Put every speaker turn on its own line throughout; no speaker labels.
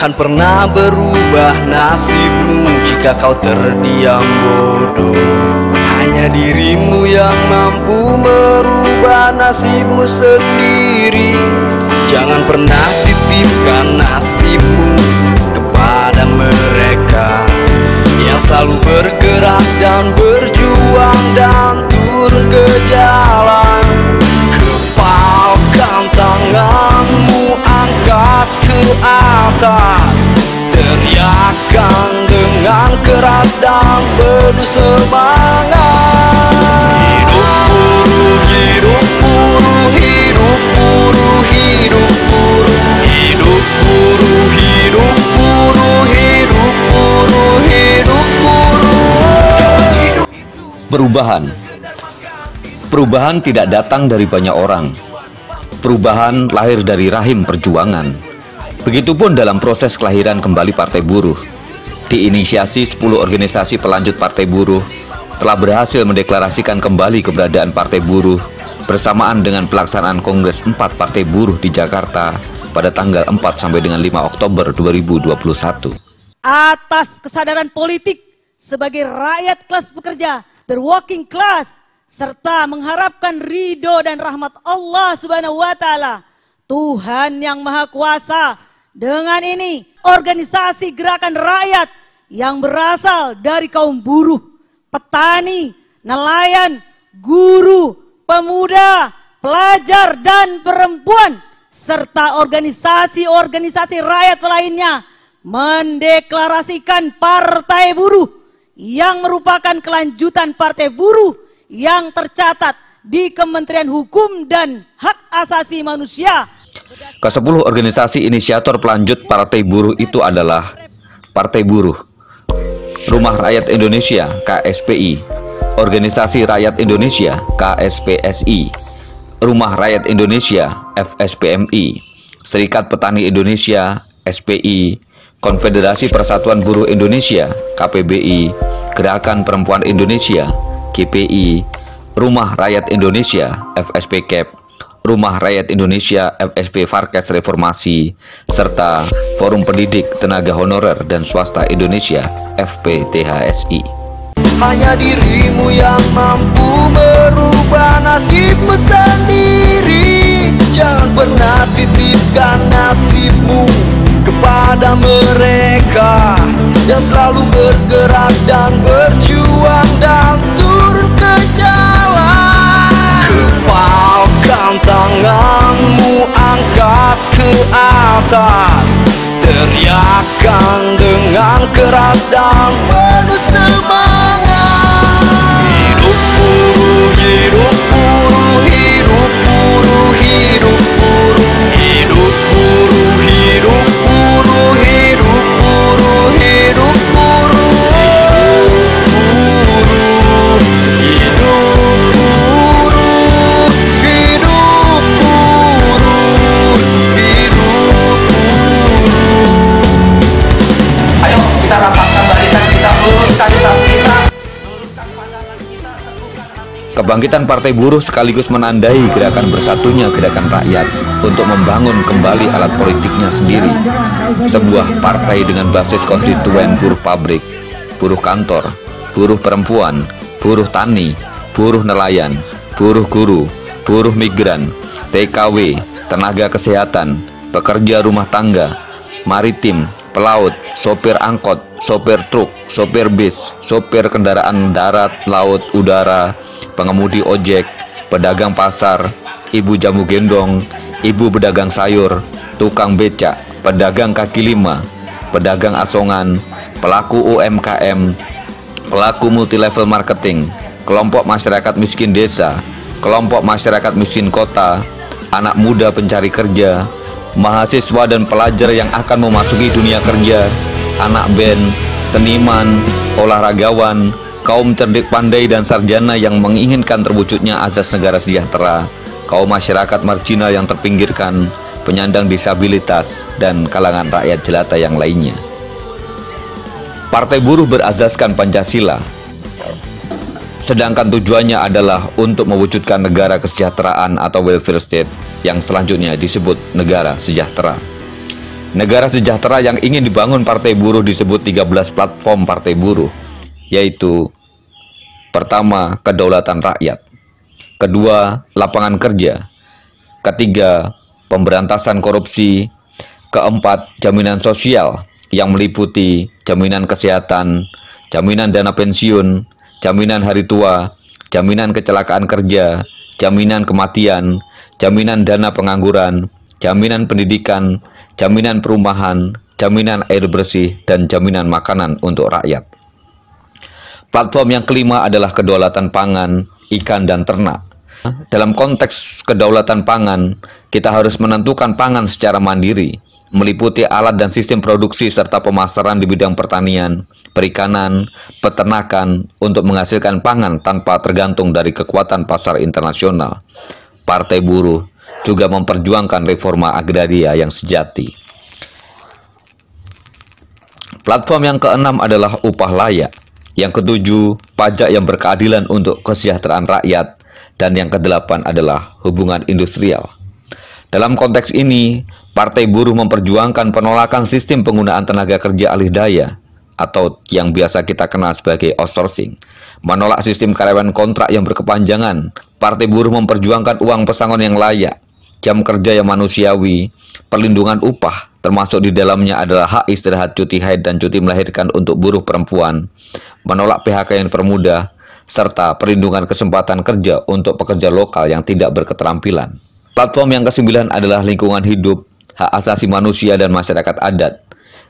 Takkan pernah berubah nasibmu jika kau terdiam bodoh. Hanya dirimu yang mampu merubah nasibmu sendiri. Jangan pernah titipkan nasibmu kepada mereka yang selalu bergerak dan berjuang dan turun ke jalan. Kepalkan tanganmu, angkat ke atas, teriakan dengan keras dan penuh semangat. Hidup buruh, hidup buruh, hidup buruh, hidup buruh, hidup buruh, hidup buruh, hidup buruh.
Perubahan tidak datang dari banyak orang. Perubahan lahir dari rahim perjuangan. Begitupun dalam proses kelahiran kembali Partai Buruh. Diinisiasi 10 organisasi pelanjut Partai Buruh telah berhasil mendeklarasikan kembali keberadaan Partai Buruh bersamaan dengan pelaksanaan Kongres 4 Partai Buruh di Jakarta pada tanggal 4 sampai dengan 5 Oktober 2021.
Atas kesadaran politik sebagai rakyat kelas pekerja, the working class, serta mengharapkan ridho dan rahmat Allah Subhanahu wa Ta'ala, Tuhan yang Maha Kuasa. Dengan ini, organisasi gerakan rakyat yang berasal dari kaum buruh, petani, nelayan, guru, pemuda, pelajar, dan perempuan, serta organisasi-organisasi rakyat lainnya mendeklarasikan Partai Buruh yang merupakan kelanjutan Partai Buruh yang tercatat di Kementerian Hukum dan Hak Asasi Manusia.
Ke-10 organisasi inisiator pelanjut Partai Buruh itu adalah Partai Buruh, Rumah Rakyat Indonesia KSPI, Organisasi Rakyat Indonesia KSPSI, Rumah Rakyat Indonesia FSPMI, Serikat Petani Indonesia SPI, Konfederasi Persatuan Buruh Indonesia KPBI, Gerakan Perempuan Indonesia GPI, Rumah Rakyat Indonesia FSPKEP, Rumah Rakyat Indonesia FSP Farkes Reformasi, serta Forum Pendidik Tenaga Honorer dan Swasta Indonesia FPTHSI.
Hanya dirimu yang mampu merubah nasibmu sendiri. Jangan pernah titipkan nasibmu kepada mereka yang selalu bergerak dan berjuang dan turun ke jalan. Kepalkan tanganmu, angkat ke atas, teriakan dengan keras dan penuh semangat. Hidup buruh, hidup buruh, hidup buruh, hidup buruh, hidup buruh, hidup buruh, hidup buruh, hidup buruh, hidup buruh, hidup buruh, hidup buruh.
Ayo kita rapatkan barisan, kita luruskan kita, luruskan pandangan kita, tentukan nanti.
Kebangkitan Partai Buruh sekaligus menandai gerakan bersatunya gerakan rakyat untuk membangun kembali alat politiknya sendiri. Sebuah partai dengan basis konstituen buruh pabrik, buruh kantor, buruh perempuan, buruh tani, buruh nelayan, buruh guru, buruh migran, TKW, tenaga kesehatan, pekerja rumah tangga, maritim, pelaut, sopir angkot, sopir truk, sopir bis, sopir kendaraan darat, laut, udara, pengemudi ojek, pedagang pasar, ibu jamu gendong, ibu pedagang sayur, tukang becak, pedagang kaki lima, pedagang asongan, pelaku UMKM, pelaku multilevel marketing, kelompok masyarakat miskin desa, kelompok masyarakat miskin kota, anak muda pencari kerja, mahasiswa dan pelajar yang akan memasuki dunia kerja, anak band, seniman, olahragawan, kaum cerdik pandai dan sarjana yang menginginkan terwujudnya azas negara sejahtera, kaum masyarakat marginal yang terpinggirkan, penyandang disabilitas, dan kalangan rakyat jelata yang lainnya. Partai Buruh berazaskan Pancasila, sedangkan tujuannya adalah untuk mewujudkan negara kesejahteraan atau welfare state yang selanjutnya disebut negara sejahtera. Negara sejahtera yang ingin dibangun Partai Buruh disebut 13 platform Partai Buruh, yaitu pertama, kedaulatan rakyat, kedua, lapangan kerja, ketiga, pemberantasan korupsi, keempat, jaminan sosial yang meliputi jaminan kesehatan, jaminan dana pensiun, jaminan hari tua, jaminan kecelakaan kerja, jaminan kematian, jaminan dana pengangguran, jaminan pendidikan, jaminan perumahan, jaminan air bersih, dan jaminan makanan untuk rakyat. Platform yang kelima adalah kedaulatan pangan, ikan, dan ternak. Dalam konteks kedaulatan pangan, kita harus menentukan pangan secara mandiri, meliputi alat dan sistem produksi serta pemasaran di bidang pertanian, perikanan, peternakan untuk menghasilkan pangan tanpa tergantung dari kekuatan pasar internasional. Partai Buruh juga memperjuangkan reforma agraria yang sejati. Platform yang keenam adalah upah layak. Yang ketujuh, pajak yang berkeadilan untuk kesejahteraan rakyat. Dan yang kedelapan adalah hubungan industrial. Dalam konteks ini, Partai Buruh memperjuangkan penolakan sistem penggunaan tenaga kerja alih daya atau yang biasa kita kenal sebagai outsourcing, menolak sistem karyawan kontrak yang berkepanjangan. Partai Buruh memperjuangkan uang pesangon yang layak, jam kerja yang manusiawi, perlindungan upah, termasuk di dalamnya adalah hak istirahat, cuti haid, dan cuti melahirkan untuk buruh perempuan, menolak PHK yang dipermudah, serta perlindungan kesempatan kerja untuk pekerja lokal yang tidak berketerampilan. Platform yang ke-9 adalah lingkungan hidup, hak asasi manusia, dan masyarakat adat.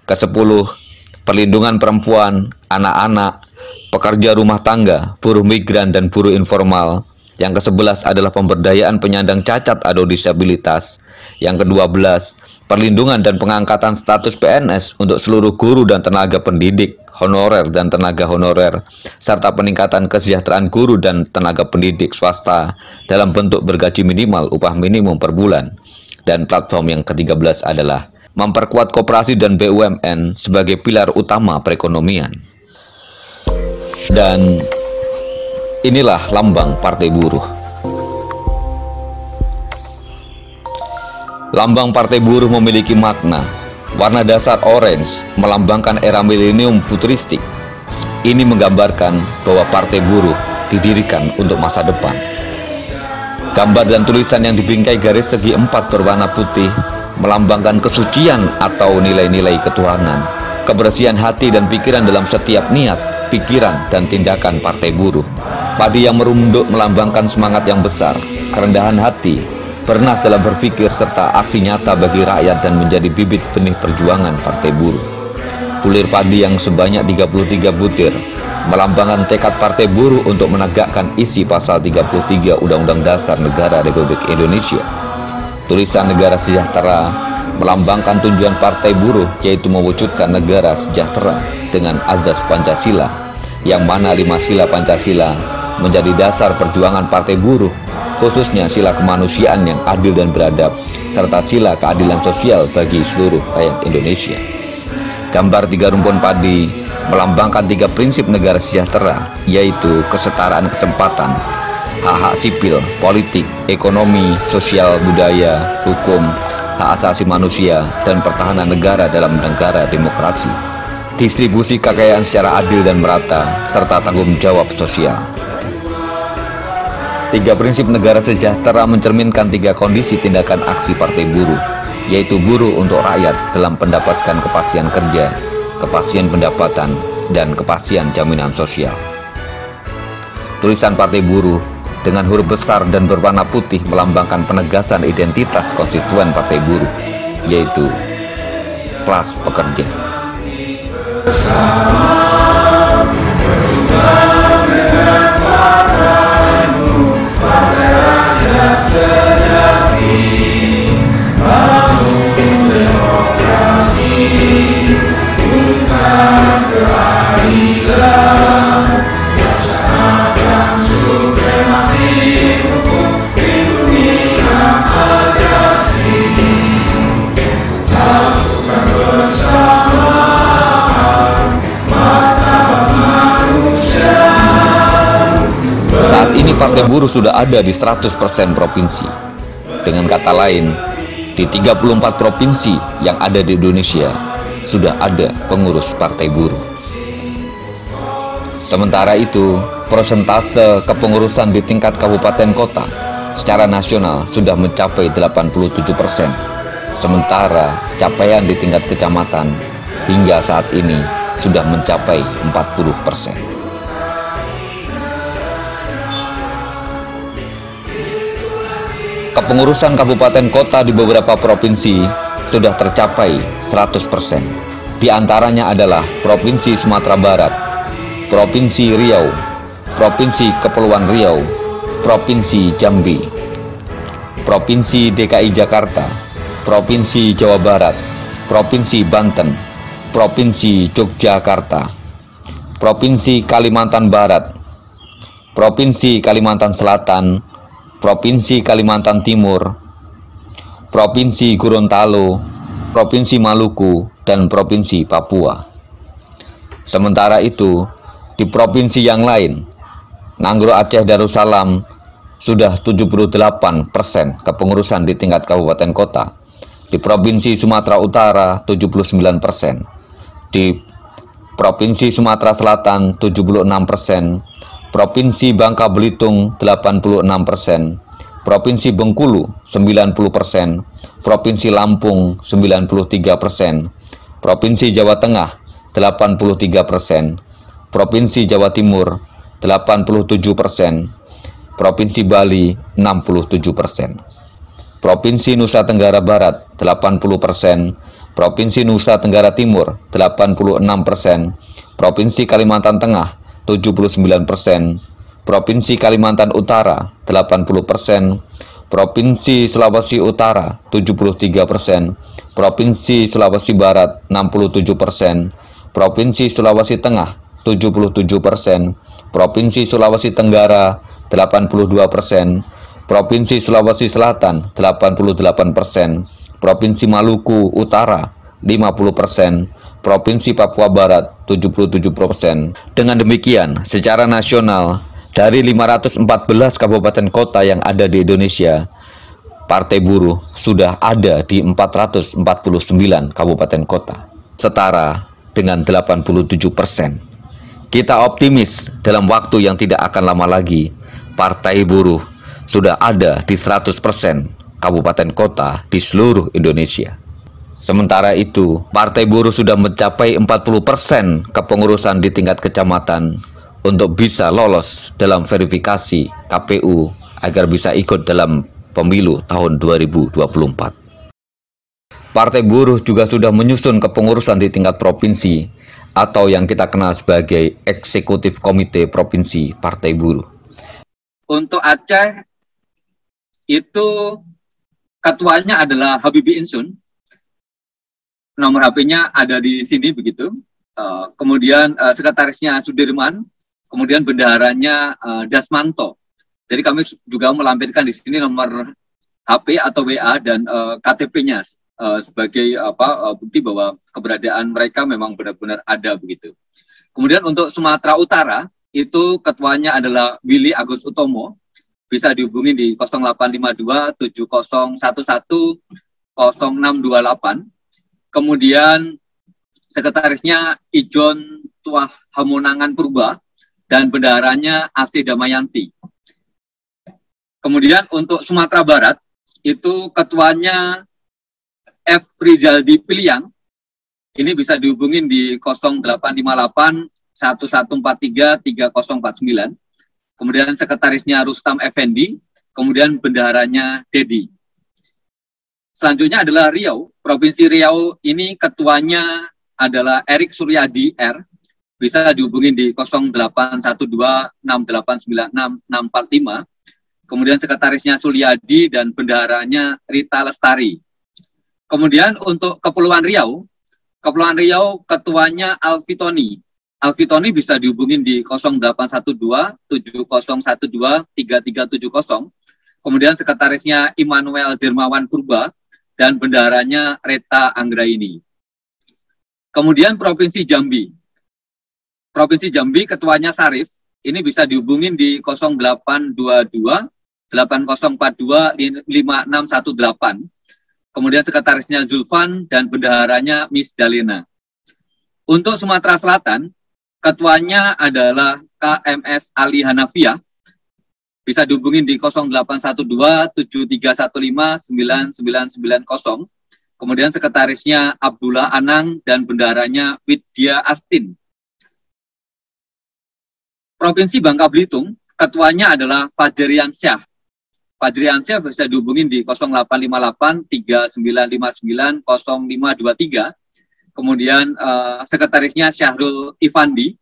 Ke-10, perlindungan perempuan, anak-anak, pekerja rumah tangga, buruh migran, dan buruh informal. Yang ke-11 adalah pemberdayaan penyandang cacat atau disabilitas. Yang ke-12, perlindungan dan pengangkatan status PNS untuk seluruh guru dan tenaga pendidik, honorer dan tenaga honorer, serta peningkatan kesejahteraan guru dan tenaga pendidik swasta dalam bentuk bergaji minimal upah minimum per bulan. Dan platform yang ke-13 adalah memperkuat koperasi dan BUMN sebagai pilar utama perekonomian. Dan inilah lambang Partai Buruh. Lambang Partai Buruh memiliki makna. Warna dasar orange melambangkan era milenium futuristik. Ini menggambarkan bahwa Partai Buruh didirikan untuk masa depan. Gambar dan tulisan yang dibingkai garis segi 4 berwarna putih melambangkan kesucian atau nilai-nilai ketuhanan, kebersihan hati dan pikiran dalam setiap niat, pikiran, dan tindakan Partai Buruh. Padi yang merunduk melambangkan semangat yang besar, kerendahan hati, bernas dalam berpikir, serta aksi nyata bagi rakyat dan menjadi bibit benih perjuangan Partai Buruh. Bulir padi yang sebanyak 33 butir melambangkan tekad Partai Buruh untuk menegakkan isi pasal 33 Undang-Undang Dasar Negara Republik Indonesia. Tulisan negara sejahtera melambangkan tujuan Partai Buruh, yaitu mewujudkan negara sejahtera dengan azas Pancasila, yang mana 5 sila Pancasila menjadi dasar perjuangan Partai Buruh, khususnya sila kemanusiaan yang adil dan beradab, serta sila keadilan sosial bagi seluruh rakyat Indonesia. Gambar 3 rumpun padi melambangkan 3 prinsip negara sejahtera, yaitu kesetaraan kesempatan, hak-hak sipil, politik, ekonomi, sosial, budaya, hukum, hak asasi manusia, dan pertahanan negara dalam negara demokrasi, distribusi kekayaan secara adil dan merata, serta tanggung jawab sosial. 3 prinsip negara sejahtera mencerminkan 3 kondisi tindakan aksi Partai Buruh, yaitu buruh untuk rakyat dalam mendapatkan kepastian kerja, kepastian pendapatan, dan kepastian jaminan sosial. Tulisan Partai Buruh dengan huruf besar dan berwarna putih melambangkan penegasan identitas konstituen Partai Buruh, yaitu kelas pekerja. Saat ini Partai Buruh sudah ada di 100% provinsi. Dengan kata lain, Di 34 provinsi yang ada di Indonesia sudah ada pengurus Partai Buruh. Sementara itu, persentase kepengurusan di tingkat kabupaten kota secara nasional sudah mencapai 87%. Sementara capaian di tingkat kecamatan hingga saat ini sudah mencapai 40%. Kepengurusan kabupaten kota di beberapa provinsi sudah tercapai 100%. Di antaranya adalah Provinsi Sumatera Barat, Provinsi Riau, Provinsi Kepulauan Riau, Provinsi Jambi, Provinsi DKI Jakarta, Provinsi Jawa Barat, Provinsi Banten, Provinsi Yogyakarta, Provinsi Kalimantan Barat, Provinsi Kalimantan Selatan, Provinsi Kalimantan Timur, Provinsi Gorontalo, Provinsi Maluku, dan Provinsi Papua. Sementara itu, di provinsi yang lain, Ngangro Aceh Darussalam sudah 78% kepengurusan di tingkat kabupaten kota. Di Provinsi Sumatera Utara 79%, di Provinsi Sumatera Selatan 76%, Provinsi Bangka Belitung 86%, Provinsi Bengkulu 90%, Provinsi Lampung 93%, Provinsi Jawa Tengah 83%, Provinsi Jawa Timur 87%, Provinsi Bali 67%, Provinsi Nusa Tenggara Barat 80%, Provinsi Nusa Tenggara Timur 86%, Provinsi Kalimantan Tengah 79%, Provinsi Kalimantan Utara 80%, Provinsi Sulawesi Utara 73%, Provinsi Sulawesi Barat 67%, Provinsi Sulawesi Tengah 77%, Provinsi Sulawesi Tenggara 82%, Provinsi Sulawesi Selatan 88%, Provinsi Maluku Utara 50%, Provinsi Papua Barat 77%. Dengan demikian, secara nasional, dari 514 kabupaten kota yang ada di Indonesia, Partai Buruh sudah ada di 449 kabupaten kota, setara dengan 87%. Kita optimis dalam waktu yang tidak akan lama lagi, Partai Buruh sudah ada di 100% kabupaten kota di seluruh Indonesia. Sementara itu, Partai Buruh sudah mencapai 40% kepengurusan di tingkat kecamatan untuk bisa lolos dalam verifikasi KPU agar bisa ikut dalam pemilu tahun 2024. Partai Buruh juga sudah menyusun kepengurusan di tingkat provinsi atau yang kita kenal sebagai Eksekutif Komite Provinsi Partai Buruh.
Untuk Aceh, itu ketuanya adalah Habibie Insun. Nomor HP-nya ada di sini begitu. Kemudian sekretarisnya Sudirman, kemudian bendaharanya Dasmanto. Jadi kami juga melampirkan di sini nomor HP atau WA dan KTP-nya sebagai bukti bahwa keberadaan mereka memang benar-benar ada begitu. Kemudian untuk Sumatera Utara itu ketuanya adalah Willy Agus Utomo, bisa dihubungi di 0852 7011 0628. Kemudian sekretarisnya Ijon Tuah Hamonangan Purba dan bendaharanya AC Damayanti. Kemudian untuk Sumatera Barat itu ketuanya F. Rizaldi Piliang. Ini bisa dihubungin di 0858 1143 3049. Kemudian sekretarisnya Rustam Effendi, kemudian bendaharanya Dedi. Selanjutnya adalah Riau. Provinsi Riau ini ketuanya adalah Erik Suryadi R. Bisa dihubungi di 0812 6896 645. Kemudian sekretarisnya Sulyadi dan bendaharanya Rita Lestari. Kemudian untuk Kepulauan Riau ketuanya Alfitoni. Alfitoni bisa dihubungi di 0812 7012 3370. Kemudian sekretarisnya Immanuel Dermawan Purba dan bendaharanya Reta Anggraini. Kemudian Provinsi Jambi. Provinsi Jambi ketuanya Sarif, ini bisa dihubungin di 0822 8042 5618. kemudian sekretarisnya Zulfan, dan bendaharanya Miss Dalena. Untuk Sumatera Selatan, ketuanya adalah KMS Ali Hanafiah, bisa dihubungin di 0812-7315-9990. Kemudian sekretarisnya Abdullah Anang dan bendaharanya Widya Astin. Provinsi Bangka Belitung, ketuanya adalah Fajriansyah. Fajriansyah bisa dihubungin di 0858-3959-0523. Kemudian sekretarisnya Syahrul Ifandi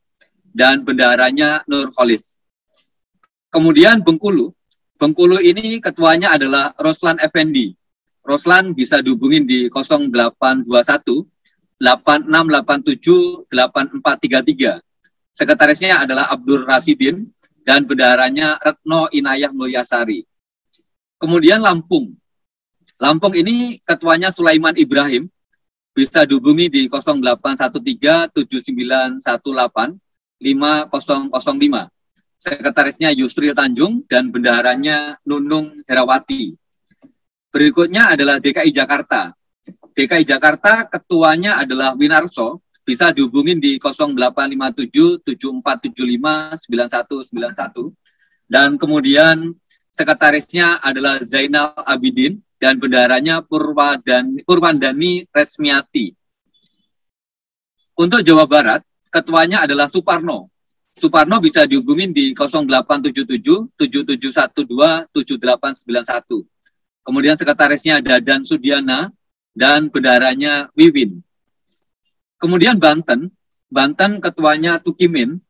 dan bendaharanya Nur Kholis. Kemudian Bengkulu. Bengkulu ini ketuanya adalah Roslan Effendi. Roslan bisa dihubungin di 0821-8687-8433. Sekretarisnya adalah Abdur Rasidin dan bendaharanya Retno Inayah Mulyasari. Kemudian Lampung. Lampung ini ketuanya Sulaiman Ibrahim, bisa dihubungi di 0813-7918-5005. Sekretarisnya Yusril Tanjung dan bendaharanya Nunung Herawati. Berikutnya adalah DKI Jakarta. DKI Jakarta ketuanya adalah Winarso, bisa dihubungin di 0857-7475-9191. Dan kemudian sekretarisnya adalah Zainal Abidin dan bendaharanya Purwandani Resmiati. Untuk Jawa Barat, ketuanya adalah Suparno. Suparno bisa dihubungin di 0877-7712-7891. Kemudian sekretarisnya Dadan Sudiana dan bendaharanya Wiwin. Kemudian Banten ketuanya Tukimin.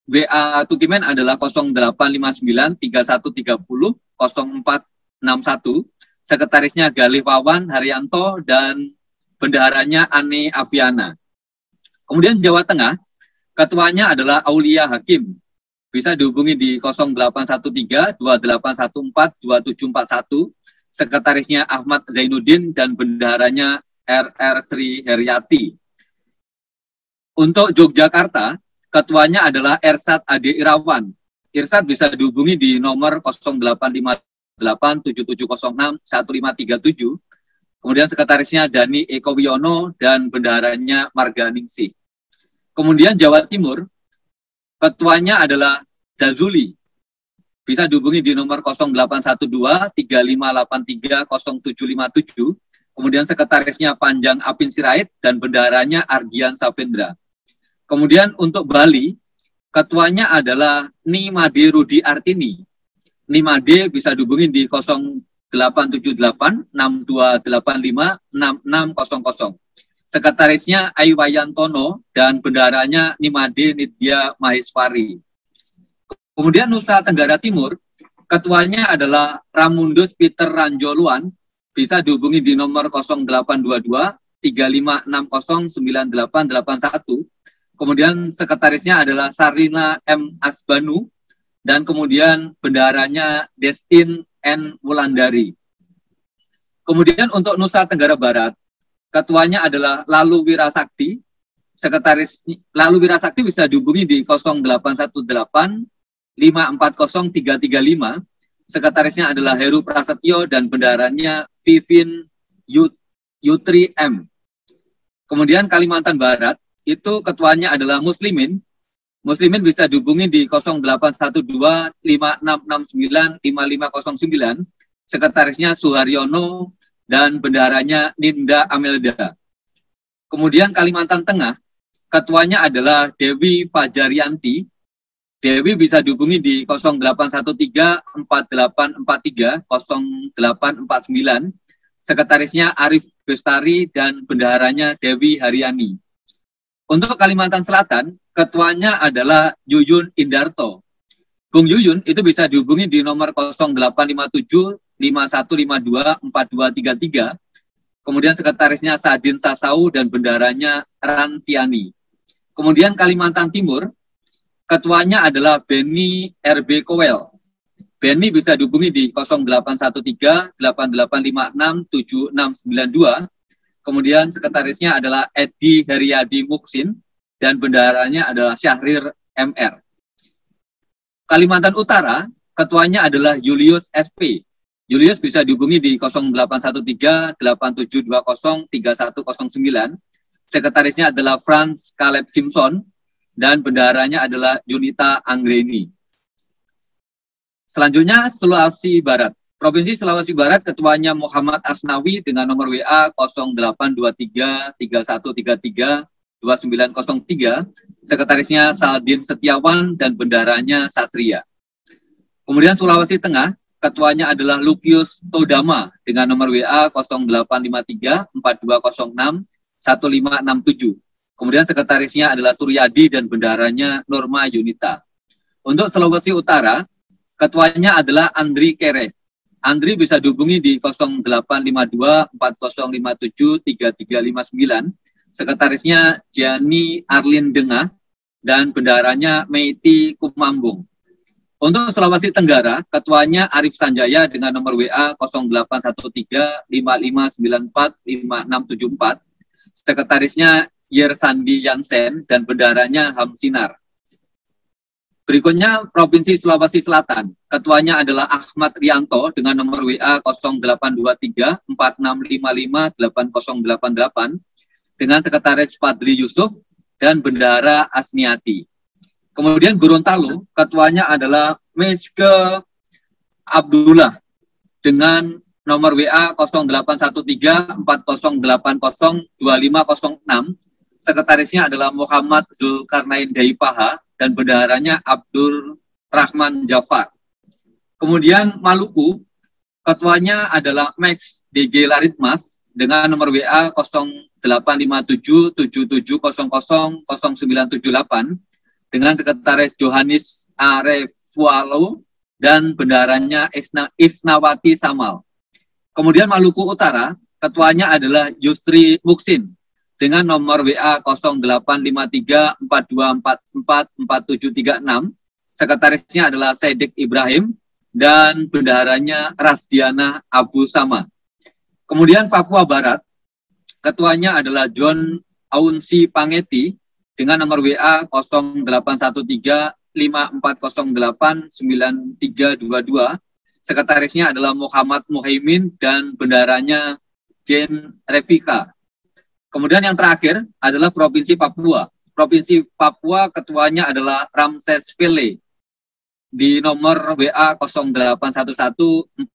WA Tukimin adalah 0859-3130-0461. Sekretarisnya Galih Wawan Haryanto dan bendaharanya Ane Aviana. Kemudian Jawa Tengah, ketuanya adalah Aulia Hakim. Bisa dihubungi di 0813-2814-2741. Sekretarisnya Ahmad Zainuddin dan bendaharanya RR Sri Heriati. Untuk Yogyakarta, ketuanya adalah Ersat Ade Irawan. Irsat bisa dihubungi di nomor 0858-7706-1537. Kemudian sekretarisnya Dani Eko Wiono dan bendaharanya Marga Ningsih. Kemudian Jawa Timur, ketuanya adalah Jazuli. Bisa dihubungi di nomor 0812-3583-0757. Kemudian sekretarisnya Panjang Apin Sirait dan bendaharanya Ardian Savendra. Kemudian untuk Bali, ketuanya adalah Nimade Rudi Artini. Nimade bisa dihubungi di 0878-6285-6600. Sekretarisnya Aiwayantono dan bendaharanya Nimade Nidya Maheswari. Kemudian Nusa Tenggara Timur, ketuanya adalah Ramundus Peter Ranjoluan, bisa dihubungi di nomor 0822-3560-9881. Kemudian sekretarisnya adalah Sarina M. Asbanu, dan kemudian bendaharanya Destin N. Wulandari. Kemudian untuk Nusa Tenggara Barat, ketuanya adalah Lalu Wirasakti. Sekretaris Lalu Wirasakti bisa dihubungi di 0818-540-335. Sekretarisnya adalah Heru Prasetyo dan bendaharanya Vivin Yutri M. Kemudian Kalimantan Barat, itu ketuanya adalah Muslimin. Muslimin bisa dihubungi di 0812-5669-5509. Sekretarisnya Suharyono dan bendaharanya Ninda Amelda. Kemudian Kalimantan Tengah, ketuanya adalah Dewi Fajarianti. Dewi bisa dihubungi di 0813-4843-0849. Sekretarisnya Arif Bestari dan bendaharanya Dewi Haryani. Untuk Kalimantan Selatan, ketuanya adalah Yuyun Indarto. Bung Yuyun itu bisa dihubungi di nomor 0857-5152-4233. Kemudian sekretarisnya Sadin Sasau dan bendaharanya Rantiani. Kemudian Kalimantan Timur, ketuanya adalah Benny RB Kowel. Benny bisa dihubungi di 0813-8856-7692. Kemudian sekretarisnya adalah Edi Heriadi Muksin dan bendaharanya adalah Syahrir MR. Kalimantan Utara, ketuanya adalah Julius SP. Julius bisa dihubungi di 0813 8720 3109. Sekretarisnya adalah Franz Caleb Simpson dan bendaharanya adalah Junita Anggreni. Selanjutnya Sulawesi Barat. Provinsi Sulawesi Barat ketuanya Muhammad Asnawi dengan nomor WA 0823 3133 2903. Sekretarisnya Saldin Setiawan dan bendaharanya Satria. Kemudian Sulawesi Tengah, ketuanya adalah Lukius Todama dengan nomor WA 0853 4206 1567. Kemudian sekretarisnya adalah Suryadi dan bendaharanya Norma Yunita. Untuk Sulawesi Utara, ketuanya adalah Andri Kere. Andri bisa dihubungi di 0852 4057 3359. Sekretarisnya Jani Arlin Dengah dan bendaharanya Meiti Kumambung. Untuk Sulawesi Tenggara, ketuanya Arif Sanjaya dengan nomor WA 0813 5594 5674. Sekretarisnya Yersandi Yansen dan bendaharanya Hamsinar. Berikutnya Provinsi Sulawesi Selatan. Ketuanya adalah Ahmad Rianto dengan nomor WA 0823 4655 8088 dengan sekretaris Fadli Yusuf dan bendahara Asniati. Kemudian Gorontalo, ketuanya adalah Meske Abdullah dengan nomor WA 0813 4080 2506. Sekretarisnya adalah Muhammad Zulkarnain Daipaha dan bendaharanya Abdul Rahman Jafar. Kemudian Maluku, ketuanya adalah Max DG Laritmas dengan nomor WA 0857 7700 0978 dengan sekretaris Johannes Arefualo dan bendaharanya Isnawati Samal. Kemudian Maluku Utara, ketuanya adalah Yusri Muksin dengan nomor WA 0853 4244 4736. Sekretarisnya adalah Sedik Ibrahim dan bendaharanya Rasdiana Abu Sama. Kemudian Papua Barat, ketuanya adalah John Aunsi Pangeti dengan nomor WA 0813 5408 9322. Sekretarisnya adalah Muhammad Muhaimin dan bendaharanya Jane Revika. Kemudian yang terakhir adalah Provinsi Papua. Provinsi Papua ketuanya adalah Ramses Vele di nomor WA 0811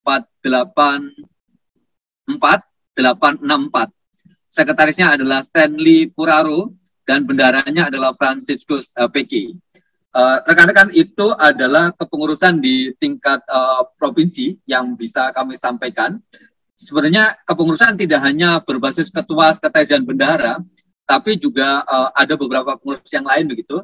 484 Sekretarisnya adalah Stanley Puraro dan bendaharanya adalah Franciscus Peki. Rekan-rekan, itu adalah kepengurusan di tingkat provinsi yang bisa kami sampaikan. Sebenarnya kepengurusan tidak hanya berbasis ketua, sekretaris, dan bendahara, tapi juga ada beberapa pengurus yang lain begitu.